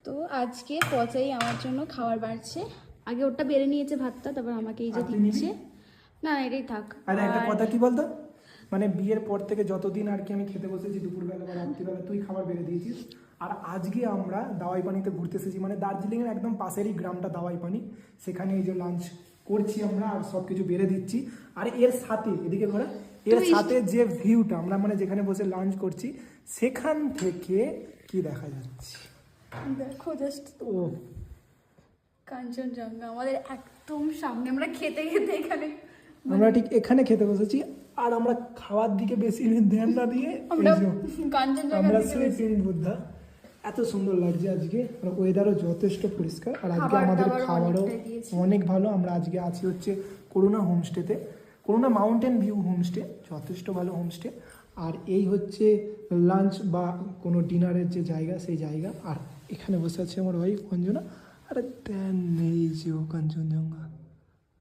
তো আজকে পচাই আমার জন্য খাবার বাড়ছে। আগে ওটা বেড়ে নিয়েছে ভাতটা, তারপর আমাকে এই যে দিচ্ছে। না এটাই থাক। আর একটা কথা কি বলতো, মানে বিয়ের পর থেকে যতদিন আর কি আমি খেতে বসেছি দুপুরবেলা বা রাত্রিবেলা তুই খাবার বেড়ে দিয়েছিস। আর আজকে আমরা দাওয়াই পানিতে ঘুরতে এসেছি, মানে দার্জিলিংয়ের একদম পাশেরই গ্রামটা দাওয়াই পানি, সেখানে এই যে লাঞ্চ করছি আমরা আর সব কিছু বেড়ে দিচ্ছি। আর এর সাথে এদিকে ঘোরা, এর সাথে যে ভিউটা আমরা মানে যেখানে বসে লাঞ্চ করছি সেখান থেকে কি দেখা যাচ্ছে দেখো জাস্ট ও কাঞ্চনজঙ্ঘা আমাদের একদম সামনে। আমরা খেতে খেতে এখানে আমরা ঠিক এখানে খেতে বসেছি আর আমরা খাওয়ার দিকে বেশি ধ্যান না দিয়ে আমরা কাঞ্চনজঙ্ঘা আমরা শ্রীপিন বুদ্ধা। এত সুন্দর লাগছে আজকে, আর ওয়েদারও যথেষ্ট পরিষ্কার। আর আজকে আমাদের খাবারও অনেক ভালো। আমরা আজকে আছি হচ্ছে করুণা হোমস্টেতে, করুণা মাউন্টেন ভিউ হোমস্টে, যথেষ্ট ভালো হোমস্টে। আর এই হচ্ছে লাঞ্চ বা কোনো ডিনারের যে জায়গা সেই জায়গা। আর এখানে বসে আছে আমার ওয়াইফ অঞ্জনা। আর দেন এই যে কাঞ্চনজঙ্ঘা।